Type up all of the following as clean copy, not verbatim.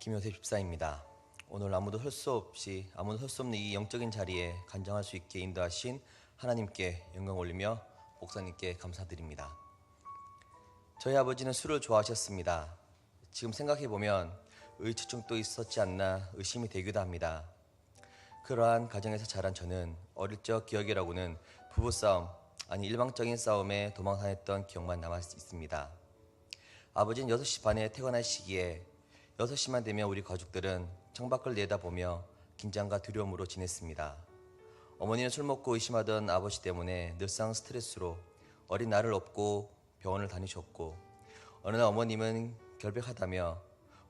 김효셉 집사입니다. 오늘 아무도 설 수 없는 이 영적인 자리에 간증할 수 있게 인도하신 하나님께 영광 올리며 목사님께 감사드립니다. 저희 아버지는 술을 좋아하셨습니다. 지금 생각해보면 의처증도 있었지 않나 의심이 되기도 합니다. 그러한 가정에서 자란 저는 어릴 적 기억이라고는 부부싸움, 아니 일방적인 싸움에 도망다녔던 기억만 남아 있습니다. 아버지는 6시 반에 퇴근할 시기에 6시만 되면 우리 가족들은 창밖을 내다보며 긴장과 두려움으로 지냈습니다. 어머니는 술 먹고 의심하던 아버지 때문에 늘상 스트레스로 어린 나를 업고 병원을 다니셨고, 어느 날 어머님은 결백하다며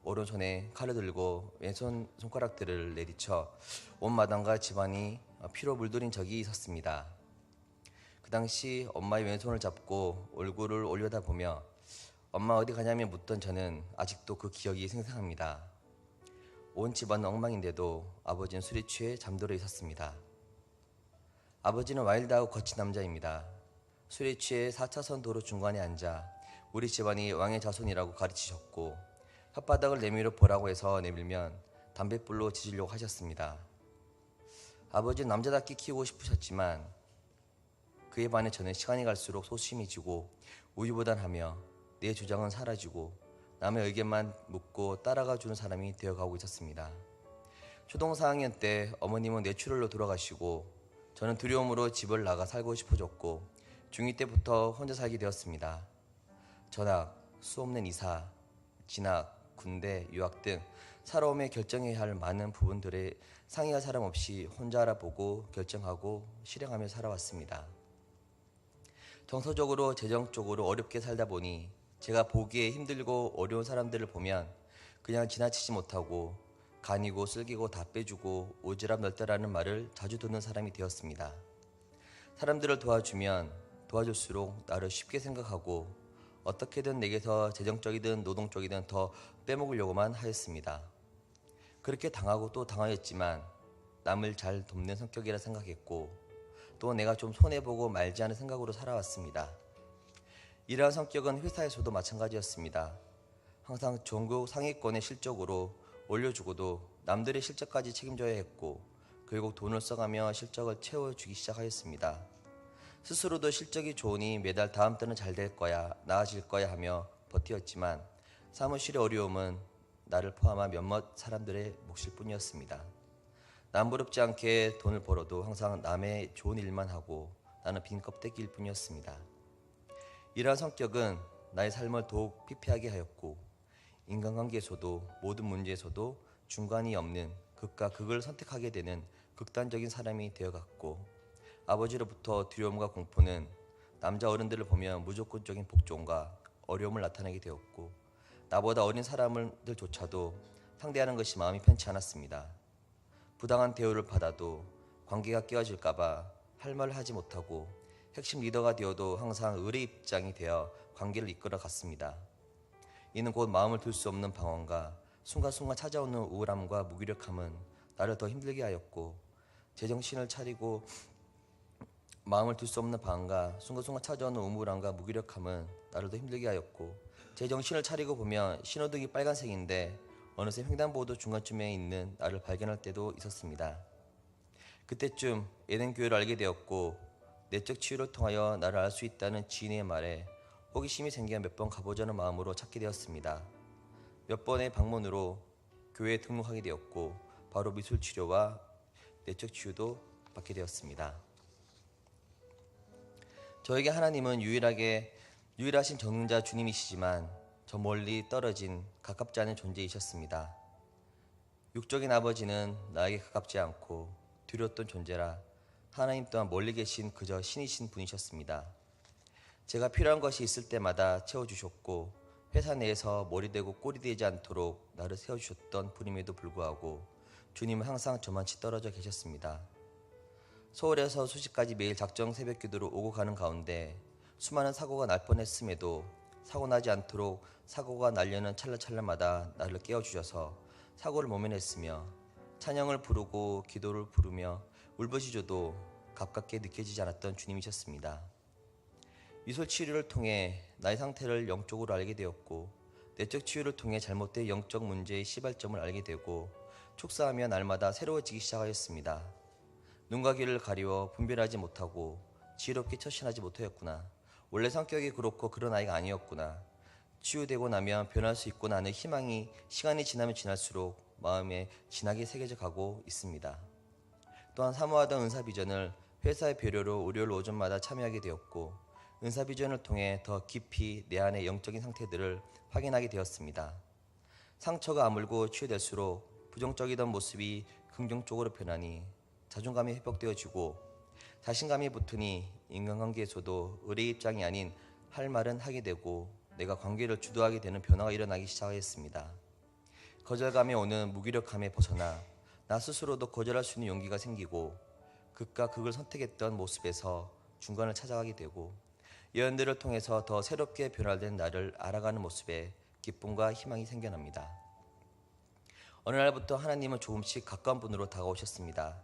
오른손에 칼을 들고 왼손 손가락들을 내리쳐 온 마당과 집안이 피로 물들인 적이 있었습니다. 그 당시 엄마의 왼손을 잡고 얼굴을 올려다보며 엄마 어디 가냐며 묻던 저는 아직도 그 기억이 생생합니다. 온 집안은 엉망인데도 아버지는 술에 취해 잠들어 있었습니다. 아버지는 와일드하고 거친 남자입니다. 술에 취해 4차선 도로 중간에 앉아 우리 집안이 왕의 자손이라고 가르치셨고, 혓바닥을 내밀어 보라고 해서 내밀면 담뱃불로 지지려고 하셨습니다. 아버지는 남자답게 키우고 싶으셨지만 그에 반해 저는 시간이 갈수록 소심해지고 우유부단하며 내 주장은 사라지고 남의 의견만 묻고 따라가 주는 사람이 되어가고 있었습니다. 초등 4학년 때 어머님은 뇌출혈로 돌아가시고 저는 두려움으로 집을 나가 살고 싶어졌고, 중2 때부터 혼자 살게 되었습니다. 전학, 수없는 이사, 진학, 군대, 유학 등 살아오며 결정해야 할 많은 부분들에 상의할 사람 없이 혼자 알아보고 결정하고 실행하며 살아왔습니다. 정서적으로 재정적으로 어렵게 살다 보니 제가 보기에 힘들고 어려운 사람들을 보면 그냥 지나치지 못하고 간이고 쓸기고 다 빼주고 오지랖 넓다라는 말을 자주 듣는 사람이 되었습니다. 사람들을 도와주면 도와줄수록 나를 쉽게 생각하고 어떻게든 내게서 재정적이든 노동적이든 더 빼먹으려고만 하였습니다. 그렇게 당하고 또 당하였지만 남을 잘 돕는 성격이라 생각했고, 또 내가 좀 손해보고 말지 않은 생각으로 살아왔습니다. 이러한 성격은 회사에서도 마찬가지였습니다. 항상 전국 상위권의 실적으로 올려주고도 남들의 실적까지 책임져야 했고, 결국 돈을 써가며 실적을 채워주기 시작하였습니다. 스스로도 실적이 좋으니 매달 다음 달은 잘 될 거야, 나아질 거야 하며 버티었지만 사무실의 어려움은 나를 포함한 몇몇 사람들의 몫일 뿐이었습니다. 남부럽지 않게 돈을 벌어도 항상 남의 좋은 일만 하고 나는 빈 껍데기일 뿐이었습니다. 이러한 성격은 나의 삶을 더욱 피폐하게 하였고, 인간관계에서도 모든 문제에서도 중간이 없는 극과 극을 선택하게 되는 극단적인 사람이 되어갔고, 아버지로부터 두려움과 공포는 남자 어른들을 보면 무조건적인 복종과 어려움을 나타내게 되었고, 나보다 어린 사람들조차도 상대하는 것이 마음이 편치 않았습니다. 부당한 대우를 받아도 관계가 깨어질까봐 할 말을 하지 못하고 핵심 리더가 되어도 항상 의뢰 입장이 되어 관계를 이끌어 갔습니다. 이는 곧 마음을 둘 수 없는 방황과 순간순간 찾아오는 우울함과 무기력함은 나를 더 힘들게 하였고, 제정신을 차리고 마음을 둘 수 없는 방황과 순간순간 찾아오는 우울함과 무기력함은 나를 더 힘들게 하였고, 제정신을 차리고 보면 신호등이 빨간색인데 어느새 횡단보도 중간쯤에 있는 나를 발견할 때도 있었습니다. 그때쯤 예능교회를 알게 되었고, 내적 치유를 통하여 나를 알 수 있다는 지인의 말에 호기심이 생겨 몇 번 가보자는 마음으로 찾게 되었습니다. 몇 번의 방문으로 교회에 등록하게 되었고, 바로 미술치료와 내적 치유도 받게 되었습니다. 저에게 하나님은 유일하신 전능자 주님이시지만 저 멀리 떨어진 가깝지 않은 존재이셨습니다. 육적인 아버지는 나에게 가깝지 않고 두려웠던 존재라 하나님 또한 멀리 계신 그저 신이신 분이셨습니다. 제가 필요한 것이 있을 때마다 채워주셨고, 회사 내에서 머리 대고 꼬리 대지 않도록 나를 세워주셨던 분임에도 불구하고 주님은 항상 저만치 떨어져 계셨습니다. 서울에서 수시까지 매일 작정 새벽 기도로 오고 가는 가운데 수많은 사고가 날 뻔했음에도 사고 나지 않도록 사고가 나려는 찰나찰나마다 나를 깨워주셔서 사고를 모면했으며, 찬양을 부르고 기도를 부르며 울부짖어도 가깝게 느껴지지 않았던 주님이셨습니다. 미술 치료를 통해 나의 상태를 영적으로 알게 되었고, 내적 치유를 통해 잘못된 영적 문제의 시발점을 알게 되고 축사하며 날마다 새로워지기 시작하였습니다. 눈과 귀를 가리워 분별하지 못하고 지혜롭게 처신하지 못하였구나. 원래 성격이 그렇고 그런 아이가 아니었구나. 치유되고 나면 변할 수 있구나 하는 희망이 시간이 지나면 지날수록 마음에 진하게 새겨져 가고 있습니다. 또한 사모하던 은사비전을 회사의 배려로 월요일 오전마다 참여하게 되었고 은사비전을 통해 더 깊이 내 안의 영적인 상태들을 확인하게 되었습니다. 상처가 아물고 치유될수록 부정적이던 모습이 긍정적으로 변하니 자존감이 회복되어지고 자신감이 붙으니 인간관계에서도 의뢰 입장이 아닌 할 말은 하게 되고 내가 관계를 주도하게 되는 변화가 일어나기 시작했습니다. 거절감에 오는 무기력함에 벗어나 나 스스로도 거절할 수 있는 용기가 생기고 극과 극을 선택했던 모습에서 중간을 찾아가게 되고 예언들을 통해서 더 새롭게 변화된 나를 알아가는 모습에 기쁨과 희망이 생겨납니다. 어느 날부터 하나님은 조금씩 가까운 분으로 다가오셨습니다.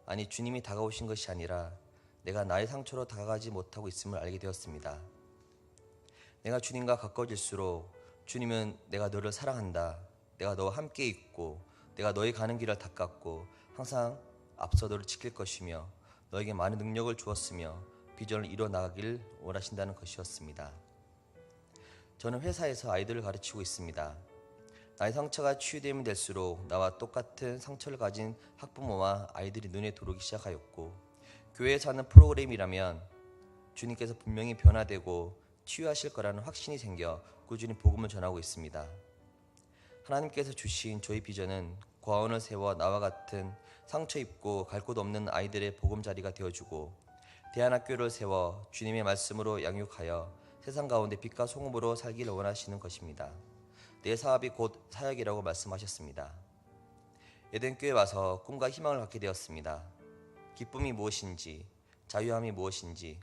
아니, 주님이 다가오신 것이 아니라 내가 나의 상처로 다가가지 못하고 있음을 알게 되었습니다. 내가 주님과 가까워질수록 주님은 내가 너를 사랑한다, 내가 너와 함께 있고 내가 너의 가는 길을 닦았고 항상 앞서 너를 지킬 것이며 너에게 많은 능력을 주었으며 비전을 이뤄 나가길 원하신다는 것이었습니다. 저는 회사에서 아이들을 가르치고 있습니다. 나의 상처가 치유되면 될수록 나와 똑같은 상처를 가진 학부모와 아이들이 눈에 들어오기 시작하였고 교회에서 하는 프로그램이라면 주님께서 분명히 변화되고 치유하실 거라는 확신이 생겨 꾸준히 복음을 전하고 있습니다. 하나님께서 주신 저희 비전은 과원을 세워 나와 같은 상처 입고 갈 곳 없는 아이들의 보금자리가 되어주고 대안학교를 세워 주님의 말씀으로 양육하여 세상 가운데 빛과 소금으로 살기를 원하시는 것입니다. 내 사업이 곧 사역이라고 말씀하셨습니다. 에덴교에 와서 꿈과 희망을 갖게 되었습니다. 기쁨이 무엇인지, 자유함이 무엇인지,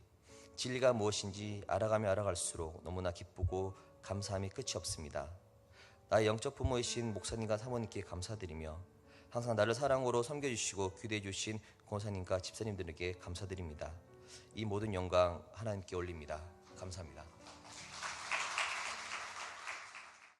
진리가 무엇인지 알아가며 알아갈수록 너무나 기쁘고 감사함이 끝이 없습니다. 나의 영적 부모이신 목사님과 사모님께 감사드리며 항상 나를 사랑으로 섬겨주시고 귀대해주신 권사님과 집사님들에게 감사드립니다. 이 모든 영광 하나님께 올립니다. 감사합니다.